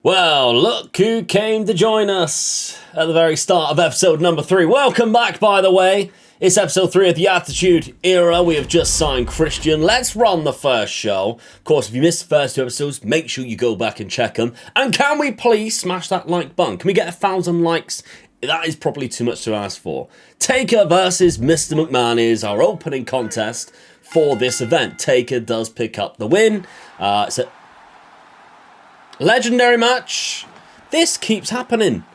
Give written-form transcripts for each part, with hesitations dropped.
Well, look who came to join us at the very start of episode number 3. Welcome back, by the way. It's episode 3 of the Attitude Era. We have just signed Christian. Let's run the first show. Of course, if you missed the first 2 episodes, make sure you go back and check them. And can we please smash that like button? Can we get 1,000 likes? That is probably too much to ask for. Taker versus Mr. McMahon is our opening contest for this event. Taker does pick up the win. It's a legendary match. This keeps happening.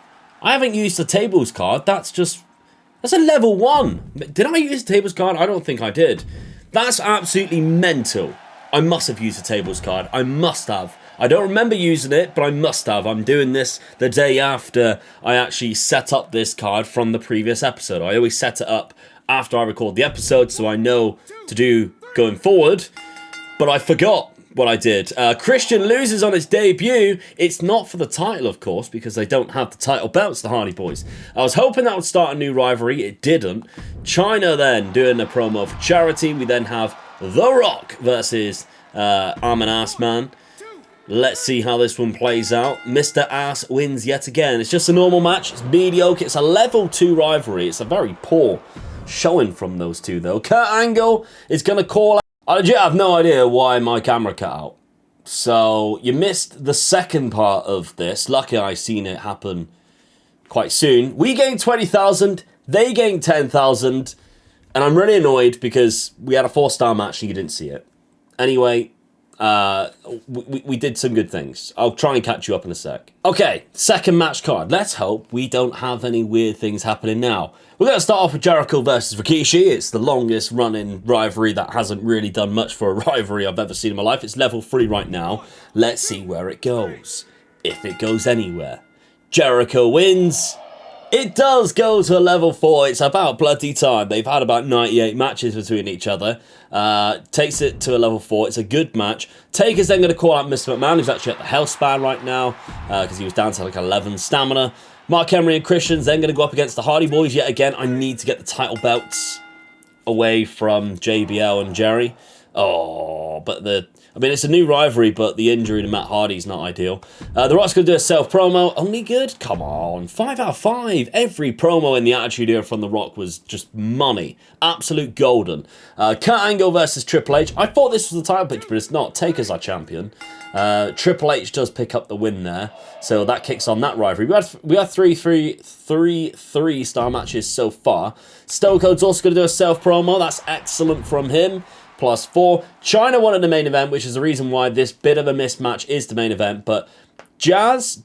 I haven't used the tables card. That's a level 1. Did I use the tables card? I don't think I did. That's absolutely mental. I must have used the tables card. I must have. I don't remember using it, but I must have. I'm doing this the day after I actually set up this card from the previous episode. I always set it up after I record the episode so I know to do going forward. But I forgot what I did. Christian loses on his debut. It's not for the title, of course, because they don't have the title belts, the Hardy Boys. I was hoping that would start a new rivalry. It didn't. China then doing a promo for charity. We then have The Rock versus Arm and Ass Man. Let's see how this one plays out. Mr. Ass wins yet again. It's just a normal match. It's mediocre. It's a level 2 rivalry. It's a very poor showing from those two, though. Kurt Angle is going to call out. I legit have no idea why my camera cut out. So, you missed the second part of this. Lucky I seen it happen quite soon. We gained 20,000. They gained 10,000. And I'm really annoyed because we had a 4-star match and you didn't see it. Anyway, we did some good things. I'll try and catch you up in a sec. Okay, second match card. Let's hope we don't have any weird things happening now. We're going to start off with Jericho versus Rikishi. It's the longest running rivalry that hasn't really done much for a rivalry I've ever seen in my life. It's level 3 right now. Let's see where it goes. If it goes anywhere. Jericho wins. It does go to a level 4. It's about bloody time. They've had about 98 matches between each other. Takes it to a level 4. It's a good match. Taker's then going to call out Mr. McMahon, who's actually at the health span right now, because he was down to like 11 stamina. Mark Henry and Christian's then going to go up against the Hardy Boys. Yet again, I need to get the title belts away from JBL and Jerry. Oh, but it's a new rivalry, but the injury to Matt Hardy's not ideal. The Rock's going to do a self-promo. Only good? Come on. 5 out of 5. Every promo in the Attitude Era from The Rock was just money. Absolute golden. Kurt Angle versus Triple H. I thought this was the title picture, but it's not. Taker's our champion. Triple H does pick up the win there, so that kicks on that rivalry. We had three 3-star matches so far. Stone Cold's also going to do a self-promo. That's excellent from him. +4. China won in the main event, which is the reason why this bit of a mismatch is the main event. But China's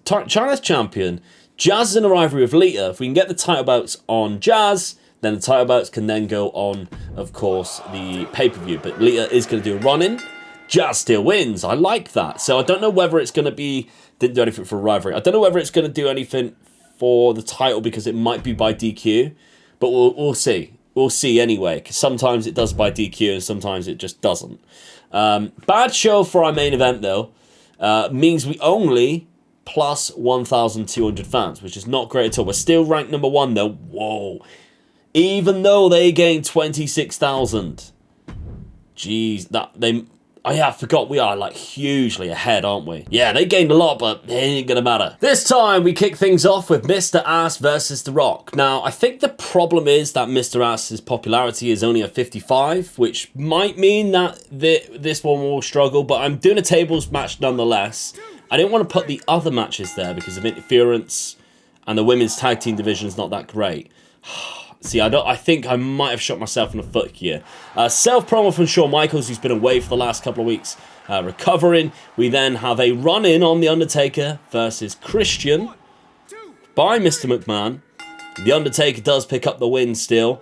champion. Jazz is in a rivalry with Lita. If we can get the title belts on Jazz, then the title belts can then go on, of course, the pay-per-view. But Lita is going to do a run-in. Jazz still wins. I like that. So I don't know whether it's going to be... Didn't do anything for a rivalry. I don't know whether it's going to do anything for the title because it might be by DQ. But we'll see. We'll see anyway, because sometimes it does by DQ and sometimes it just doesn't. Bad show for our main event, though. Means we only plus 1,200 fans, which is not great at all. We're still ranked number 1, though. Whoa. Even though they gained 26,000. Jeez, Oh yeah, I forgot we are like hugely ahead, aren't we? Yeah, they gained a lot, but it ain't gonna matter. This time, we kick things off with Mr. Ass versus The Rock. Now, I think the problem is that Mr. Ass's popularity is only a 55, which might mean that this one will struggle, but I'm doing a tables match nonetheless. I didn't want to put the other matches there because of interference, and the women's tag team division is not that great. See, I think I might have shot myself in the foot here. Self-promo from Shawn Michaels, who's been away for the last couple of weeks, recovering. We then have a run-in on The Undertaker versus Christian by Mr. McMahon. The Undertaker does pick up the win still.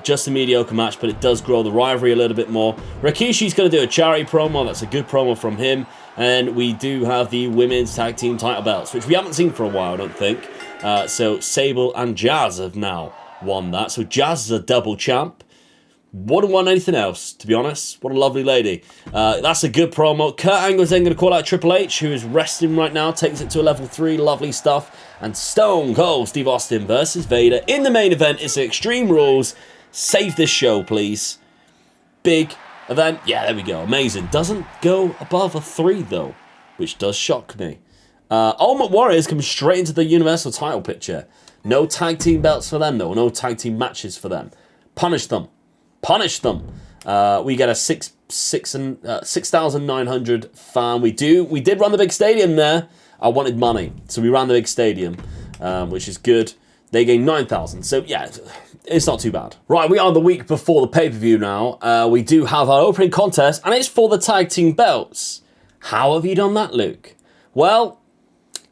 Just a mediocre match, but it does grow the rivalry a little bit more. Rikishi's going to do a charity promo. That's a good promo from him. And we do have the women's tag team title belts, which we haven't seen for a while, I don't think. So Sable and Jazz have now won that. So Jazz is a double champ. Wouldn't want anything else, to be honest. What a lovely lady. That's a good promo. Kurt Angle's then going to call out Triple H, who is resting right now. Takes it to a level 3. Lovely stuff. And Stone Cold Steve Austin versus Vader in the main event. It's Extreme Rules. Save this show, please. Big event. Yeah, there we go. Amazing. Doesn't go above a 3, though, which does shock me. Ultimate Warriors come straight into the Universal title picture. No tag team belts for them, though. No tag team matches for them. Punish them. Punish them. We get a 6,900 fan. We did run the big stadium there. I wanted money, so we ran the big stadium, which is good. They gained 9,000, so yeah, it's not too bad. Right, we are the week before the pay-per-view now. We do have our opening contest, and it's for the tag team belts. How have you done that, Luke? Well,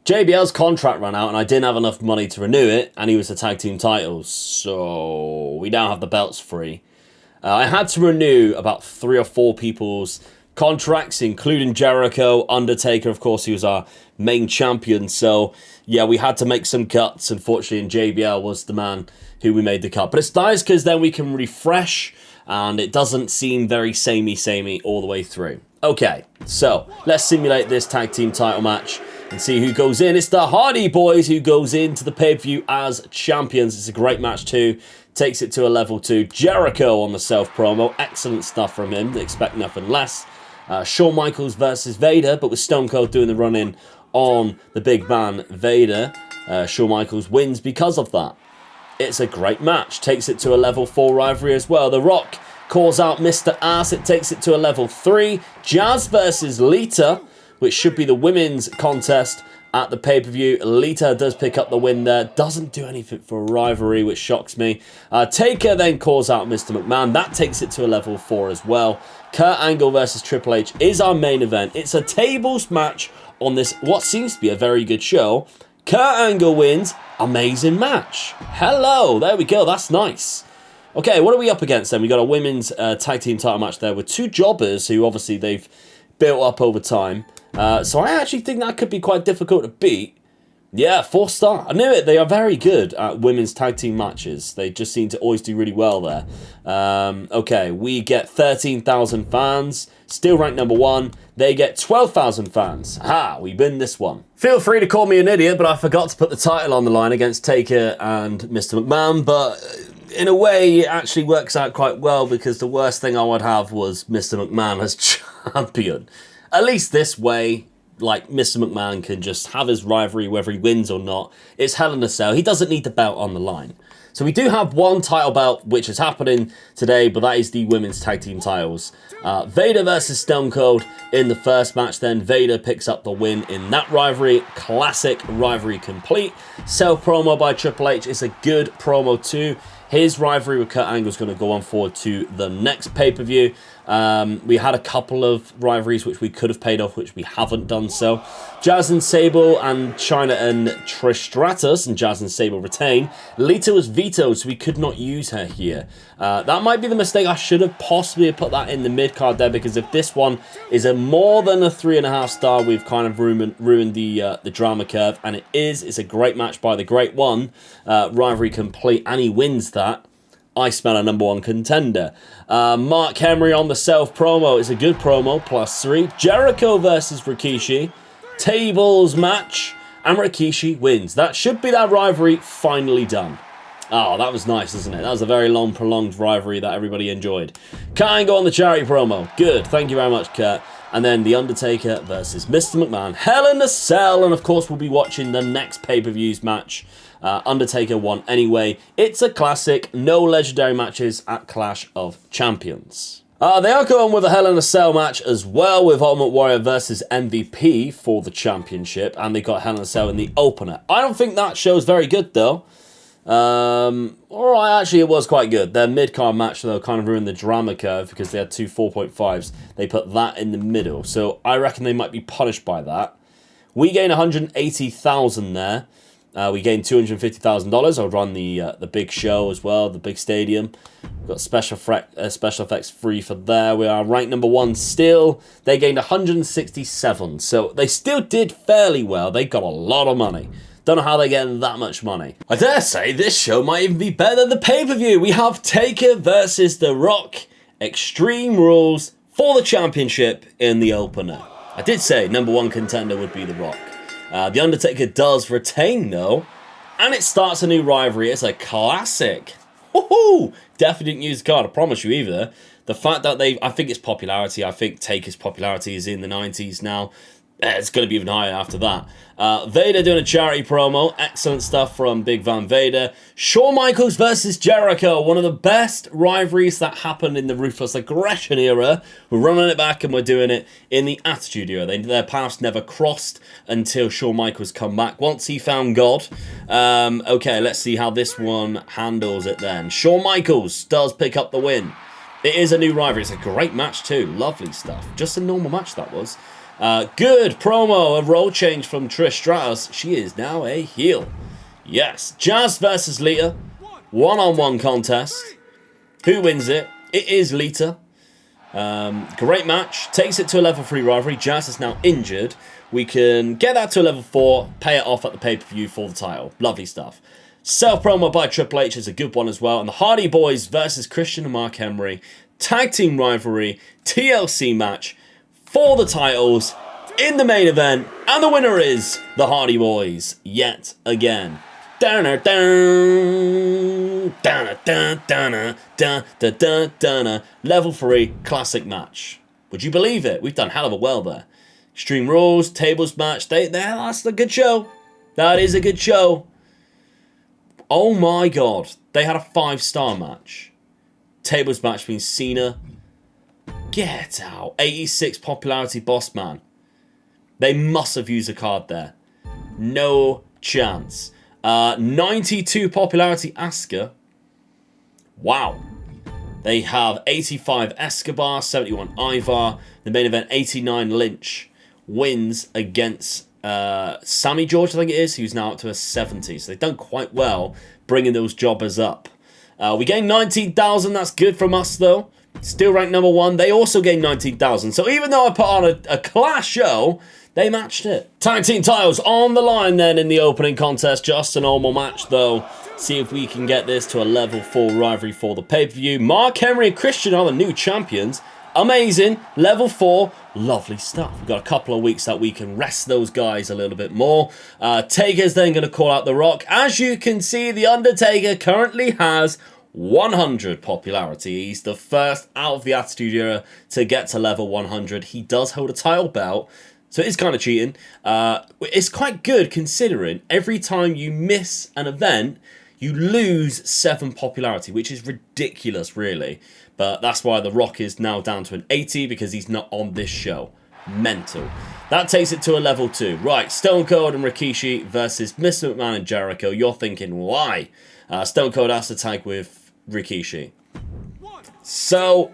JBL's contract ran out, and I didn't have enough money to renew it, and he was the tag team titles, so we now have the belts free. I had to renew about 3 or 4 people's contracts, including Jericho, Undertaker, of course, he was our main champion, so yeah, we had to make some cuts, unfortunately, and JBL was the man who we made the cut. But it's nice because then we can refresh, and it doesn't seem very samey all the way through. Okay, so let's simulate this tag team title match and see who goes in. It's the Hardy Boys who goes into the pay-per-view as champions. It's a great match too. Takes it to a level 2. Jericho on the self-promo. Excellent stuff from him. Expect nothing less. Shawn Michaels versus Vader, but with Stone Cold doing the run-in on the big man Vader. Shawn Michaels wins because of that. It's a great match. Takes it to a level 4 rivalry as well. The Rock calls out Mr. Ass. It takes it to a level 3. Jazz versus Lita, which should be the women's contest at the pay-per-view. Lita does pick up the win there. Doesn't do anything for a rivalry, which shocks me. Taker then calls out Mr. McMahon. That takes it to a level 4 as well. Kurt Angle versus Triple H is our main event. It's a tables match on this, what seems to be a very good show. Kurt Angle wins. Amazing match. Hello. There we go. That's nice. Okay, what are we up against then? We got a women's tag team title match there with 2 jobbers who obviously they've built up over time. So I actually think that could be quite difficult to beat. Yeah, 4-star. I knew it. They are very good at women's tag team matches. They just seem to always do really well there. Okay, we get 13,000 fans. Still ranked number 1. They get 12,000 fans. Ha, we win this one. Feel free to call me an idiot, but I forgot to put the title on the line against Taker and Mr. McMahon. But in a way, it actually works out quite well because the worst thing I would have was Mr. McMahon as champion. At least this way, like, Mr. McMahon can just have his rivalry whether he wins or not. It's Hell in a Cell. He doesn't need the belt on the line. So we do have one title belt, which is happening today, but that is the women's tag team titles. Vader versus Stone Cold in the first match. Then Vader picks up the win in that rivalry. Classic rivalry complete. Self-promo by Triple H is a good promo too. His rivalry with Kurt Angle is going to go on forward to the next pay-per-view. We had a couple of rivalries which we could have paid off, which we haven't done so. Jazz and Sable and Chyna and Trish Stratus, and Jazz and Sable retain. Lita was vetoed, so we could not use her here. That might be the mistake. I should have possibly put that in the mid-card there, because if this one is a more than a 3.5 star, we've kind of ruined the drama curve, and it is. It's a great match by the Great One. Rivalry complete, and he wins that. I smell a number 1 contender. Mark Henry on the self-promo is a good promo, +3. Jericho versus Rikishi. Tables match. And Rikishi wins. That should be that rivalry finally done. Oh, that was nice, isn't it? That was a very long, prolonged rivalry that everybody enjoyed. Kurt Angle on the charity promo. Good. Thank you very much, Kurt. And then The Undertaker versus Mr. McMahon. Hell in a Cell. And, of course, we'll be watching the next pay-per-views match. Undertaker won anyway. It's a classic. No legendary matches at Clash of Champions. They are going with a Hell in a Cell match as well, with Ultimate Warrior versus MVP for the championship. And they got Hell in a Cell in the opener. I don't think that show's very good, though. Alright, actually it was quite good. Their mid-card match, though, kind of ruined the drama curve because they had 2 4.5s. They put that in the middle. So I reckon they might be punished by that. We gain 180,000 there. We gained $250,000. I'll run the big show as well, the big stadium. We've got special effects free for there. We are ranked number 1 still. They gained 167. So they still did fairly well. They got a lot of money. Don't know how they get that much money. I dare say this show might even be better than the pay-per-view. We have Taker versus The Rock. Extreme Rules for the championship in the opener. I did say number 1 contender would be The Rock. The Undertaker does retain, though, and it starts a new rivalry. It's a classic. Woohoo! Definitely didn't use the card, I promise you either. The fact that I think it's popularity. I think Taker's popularity is in the 90s now. It's going to be even higher after that. Vader doing a charity promo. Excellent stuff from Big Van Vader. Shawn Michaels versus Jericho. One of the best rivalries that happened in the Ruthless Aggression era. We're running it back and we're doing it in the Attitude era. Their paths never crossed until Shawn Michaels come back. Once he found God. Okay, let's see how this one handles it then. Shawn Michaels does pick up the win. It is a new rivalry. It's a great match too. Lovely stuff. Just a normal match that was. Good promo, a role change from Trish Stratus. She is now a heel. Yes, Jazz versus Lita. One-on-one contest. Who wins it? It is Lita. Great match. Takes it to a level 3 rivalry. Jazz is now injured. We can get that to a level 4. Pay it off at the pay-per-view for the title. Lovely stuff. Self-promo by Triple H is a good one as well. And the Hardy Boys versus Christian and Mark Henry. Tag team rivalry. TLC match. For the titles in the main event, and the winner is the Hardy Boys yet again. Level 3 classic match. Would you believe it? We've done hell of a well there. Extreme Rules, tables match. That's a good show. That is a good show. Oh my god, they had a 5-star match. Tables match between Cena. Get out. 86 popularity Boss Man. They must have used a card there. No chance. 92 popularity Asuka. Wow. They have 85 Escobar, 71 Ivar. The main event, 89 Lynch. Wins against Sammy George, I think it is, who's now up to a 70. So they've done quite well bringing those jobbers up. We gained 19,000. That's good from us, though. Still ranked number 1. They also gained 19,000. So even though I put on a class show, they matched it. Tag team titles on the line then in the opening contest. Just a normal match though. See if we can get this to a level 4 rivalry for the pay-per-view. Mark Henry and Christian are the new champions. Amazing. Level 4. Lovely stuff. We've got a couple of weeks that we can rest those guys a little bit more. Taker's then going to call out The Rock. As you can see, The Undertaker currently has 100 popularity. He's the first out of the Attitude Era to get to level 100. He does hold a title belt, so it is kind of cheating. It's quite good considering every time you miss an event, you lose 7 popularity, which is ridiculous, really. But that's why The Rock is now down to an 80 because he's not on this show. Mental. That takes it to a level 2. Right, Stone Cold and Rikishi versus Mr. McMahon and Jericho. You're thinking, why? Stone Cold has to tag with Rikishi. So,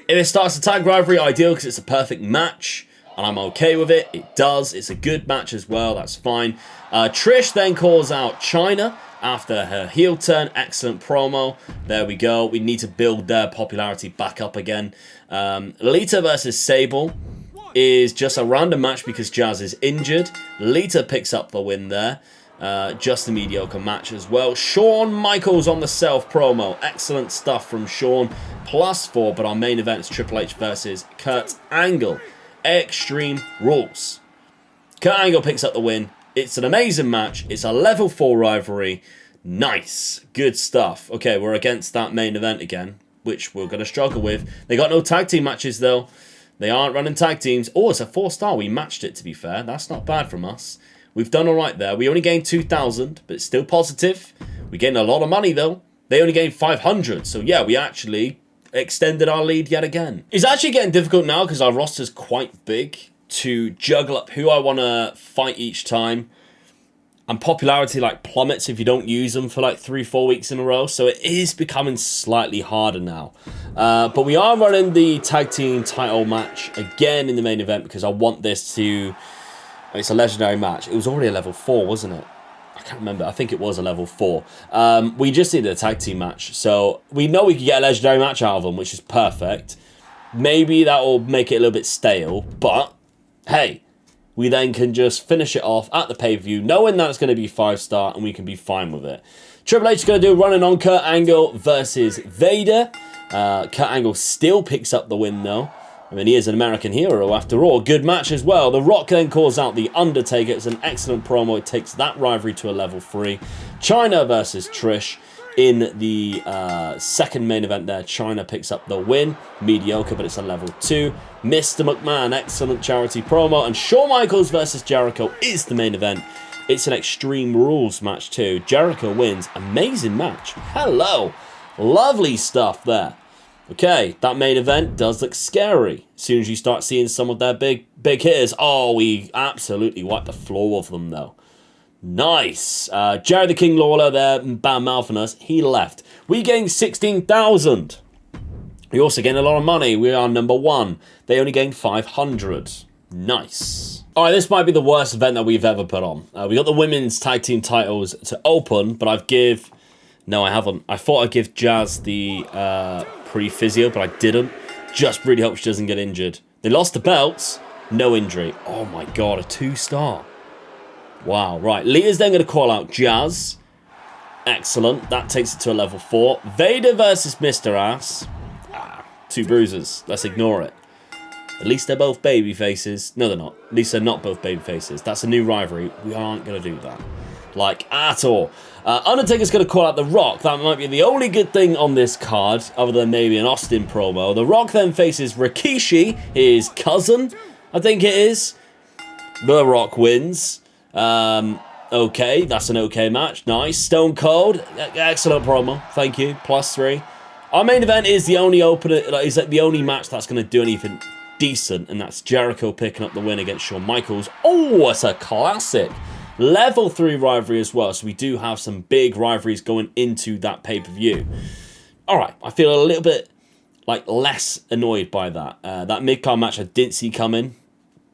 if it starts a tag rivalry, ideal because it's a perfect match. And I'm okay with it. It does. It's a good match as well. That's fine. Trish then calls out Chyna after her heel turn. Excellent promo. There we go. We need to build their popularity back up again. Lita versus Sable is just a random match because Jazz is injured. Lita picks up the win there. Just a mediocre match as well. Shawn Michaels on the self promo. Excellent stuff from Shawn. +4, but our main event is Triple H versus Kurt Angle. Extreme Rules. Kurt Angle picks up the win. It's an amazing match. It's a level 4 rivalry. Nice. Good stuff. Okay, we're against that main event again, which we're going to struggle with. They got no tag team matches, though. They aren't running tag teams. Oh, it's a 4-star. We matched it, to be fair. That's not bad from us. We've done all right there. We only gained 2,000, but it's still positive. We gained a lot of money, though. They only gained 500. So, yeah, we actually extended our lead yet again. It's actually getting difficult now because our roster's quite big to juggle up who I want to fight each time. And popularity like plummets if you don't use them for like 3-4 weeks in a row. So it is becoming slightly harder now. But we are running the tag team title match again in the main event because I want this to... It's a legendary match. It was already a level 4, wasn't it? I can't remember. I think it was a level 4. We just needed a tag team match. So we know we could get a legendary match out of them, which is perfect. Maybe that will make it a little bit stale. But, hey, we then can just finish it off at the pay-per-view, knowing that it's going to be 5-star, and we can be fine with it. Triple H is going to do running on Kurt Angle versus Vader. Kurt Angle still picks up the win, though. I mean, he is an American hero after all. Good match as well. The Rock then calls out The Undertaker. It's an excellent promo. It takes that rivalry to a level 3. Chyna versus Trish. in the second main event there. China picks up the win. Mediocre, but it's a level 2. Mr. McMahon, excellent charity promo. And Shawn Michaels versus Jericho is the main event. It's an Extreme Rules match too. Jericho wins. Amazing match. Hello. Lovely stuff there. Okay, that main event does look scary. As soon as you start seeing some of their big hitters. Oh, we absolutely wiped the floor with them though. Nice. Jerry the King Lawler there, bad mouthing us. He left. We gained 16,000. We also gained a lot of money. We are number 1. They only gained 500. Nice. All right, this might be the worst event that we've ever put on. We got the women's tag team titles to open, but no, I haven't. I thought I'd give Jazz the pre-physio, but I didn't. Just really hope she doesn't get injured. They lost the belts. No injury. Oh my God, a 2-star. Wow, right. Leah's then going to call out Jazz. Excellent. That takes it to a level 4. Vader versus Mr. Ass. 2 bruises. Let's ignore it. At least they're both baby faces. No, they're not. At least they're not both baby faces. That's a new rivalry. We aren't going to do that. Like, at all. Undertaker's going to call out The Rock. That might be the only good thing on this card, other than maybe an Austin promo. The Rock then faces Rikishi, his cousin, I think it is. The Rock wins. Okay, that's an okay match. Nice. Stone Cold, excellent promo. Thank you. +3. Our main event is the only the only match that's going to do anything decent, and that's Jericho picking up the win against Shawn Michaels. Oh, it's a classic. Level 3 rivalry as well, so we do have some big rivalries going into that pay-per-view. All right, I feel a little bit less annoyed by that. That mid-card match I didn't see coming.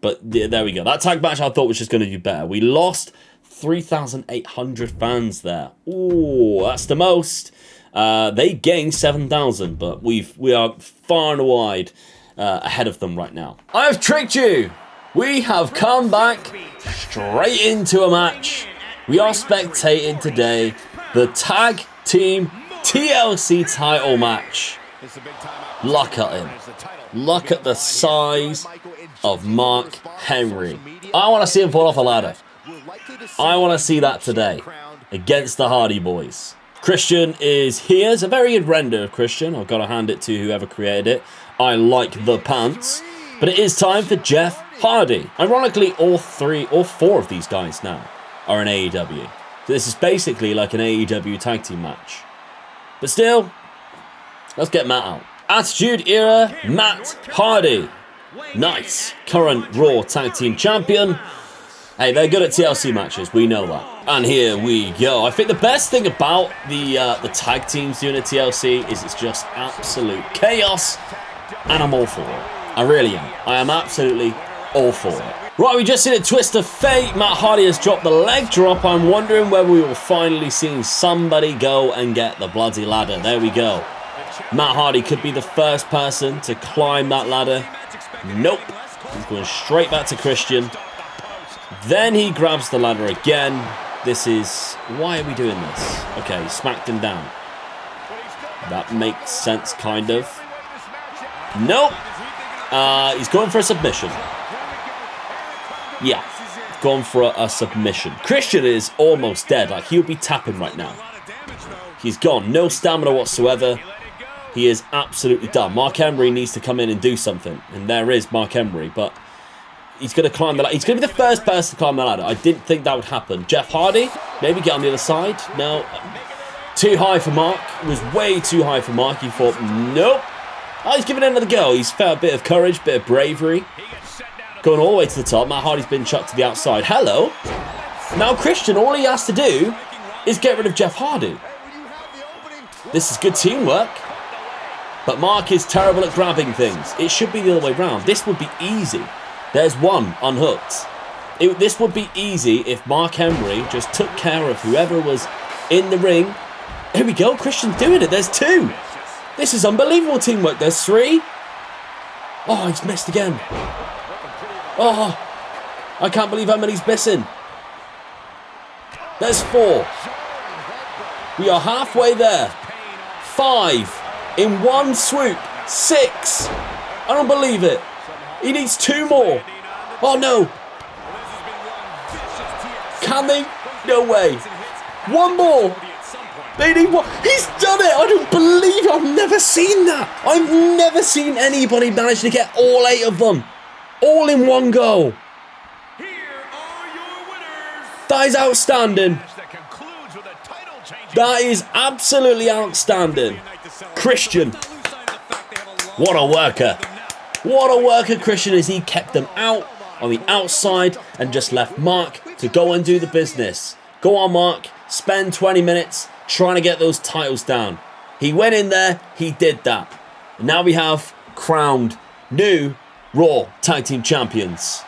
But there we go. That tag match I thought was just going to do better. We lost 3,800 fans there. Ooh, that's the most. They gained 7,000, but we are far and wide ahead of them right now. I have tricked you. We have come back straight into a match. We are spectating today the tag team TLC title match. Look at him. Look at the size of Mark Henry. I want to see him fall off a ladder. I want to see that today against the Hardy Boys. Christian is here. It's a very good render of Christian. I've got to hand it to whoever created it. I like the pants. But it is time for Jeff Hardy. Ironically, all 4 of these guys now are in AEW. So this is basically like an AEW tag team match. But still, let's get Matt out. Attitude Era, Matt Hardy. Nice. Current Raw Tag Team Champion. Hey, they're good at TLC matches. We know that. And here we go. I think the best thing about the tag teams doing a TLC is it's just absolute chaos. And I'm all for it. I really am. I am absolutely all for it. Right, we just seen a twist of fate. Matt Hardy has dropped the leg drop. I'm wondering whether we will finally see somebody go and get the bloody ladder. There we go. Matt Hardy could be the first person to climb that ladder. Nope. He's going straight back to Christian. Then he grabs the ladder again. This is... Why are we doing this? Okay, smacked him down. That makes sense, kind of. Nope. He's going for a submission. Yeah, going for a submission. Christian is almost dead. Like, he'll be tapping right now. He's gone. No stamina whatsoever. He is absolutely done. Mark Henry needs to come in and do something. And there is Mark Henry. But he's going to climb the ladder. He's going to be the first person to climb the ladder. I didn't think that would happen. Jeff Hardy, maybe get on the other side. No. Too high for Mark. It was way too high for Mark. He thought, nope. Oh, he's giving it another go. He's felt a bit of courage, bit of bravery. Going all the way to the top. Matt Hardy's been chucked to the outside. Hello. Now Christian, all he has to do is get rid of Jeff Hardy. This is good teamwork. But Mark is terrible at grabbing things. It should be the other way around. This would be easy. There's one unhooked. This would be easy if Mark Henry just took care of whoever was in the ring. Here we go. Christian's doing it. There's 2. This is unbelievable teamwork. There's 3. Oh, he's missed again. Oh, I can't believe how many he's missing. There's 4. We are halfway there. 5. In one swoop. 6. I don't believe it. He needs 2 more. Oh, no. Can they? No way. 1 more. They need what? He's done it! I don't believe it! I've never seen that! I've never seen anybody manage to get all 8 of them. All in one go. Here are your winners. That is outstanding. That is absolutely outstanding. Christian. What a worker. What a worker Christian is. He kept them out on the outside and just left Mark to go and do the business. Go on, Mark. Spend 20 minutes trying to get those titles down. He went in there. He did that. And now we have crowned new Raw Tag Team Champions.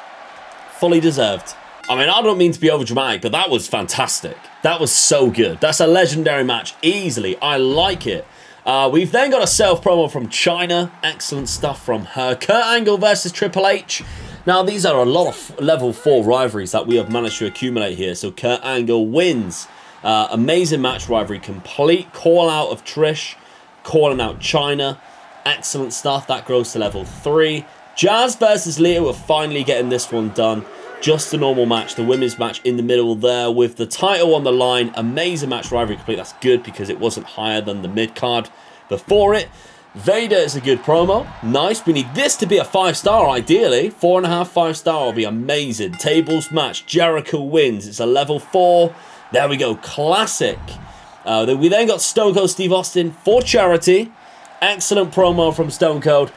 Fully deserved. I mean, I don't mean to be overdramatic, but that was fantastic. That was so good. That's a legendary match, easily. I like it. We've then got a self-promo from China. Excellent stuff from her. Kurt Angle versus Triple H. Now, these are a lot of level 4 rivalries that we have managed to accumulate here. So, Kurt Angle wins. Amazing match rivalry complete. Call out of Trish. Calling out China. Excellent stuff. That grows to level 3. Jazz versus Lita. We're finally getting this one done. Just a normal match. The women's match in the middle there with the title on the line. Amazing match rivalry complete. That's good because it wasn't higher than the mid-card before it. Vader is a good promo. Nice. We need this to be a 5-star ideally. 4.5, 5-star will be amazing. Tables match. Jericho wins. It's a level 4. There we go. Classic. We then got Stone Cold Steve Austin for charity. Excellent promo from Stone Cold.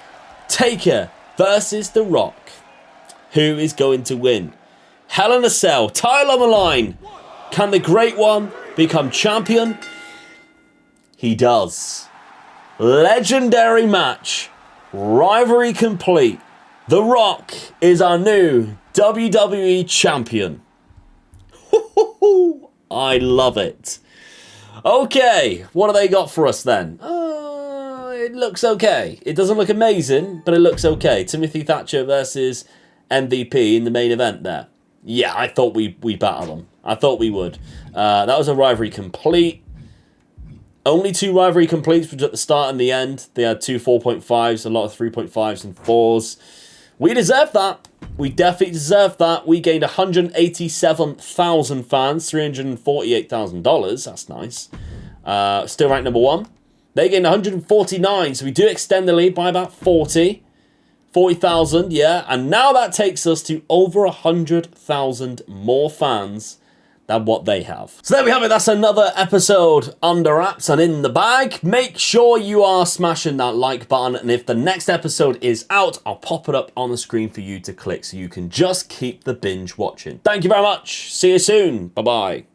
Taker versus The Rock. Who is going to win? Hell in a Cell. Title on the line. Can the Great One become champion? He does. Legendary match. Rivalry complete. The Rock is our new WWE champion. I love it. Okay, what do they got for us then? It looks okay. It doesn't look amazing, but it looks okay. Timothy Thatcher versus MVP in the main event there. Yeah, I thought we battled them. I thought we would. That was a rivalry complete. Only 2 rivalry completes, which at the start and the end. They had 2 4.5s, a lot of 3.5s and 4s. We deserve that. We definitely deserve that. We gained 187,000 fans, $348,000. That's nice. Still ranked number 1. They gained 149, so we do extend the lead by about 40,000, yeah. And now that takes us to over 100,000 more fans than what they have. So there we have it. That's another episode under wraps and in the bag. Make sure you are smashing that like button. And if the next episode is out, I'll pop it up on the screen for you to click so you can just keep the binge watching. Thank you very much. See you soon. Bye-bye.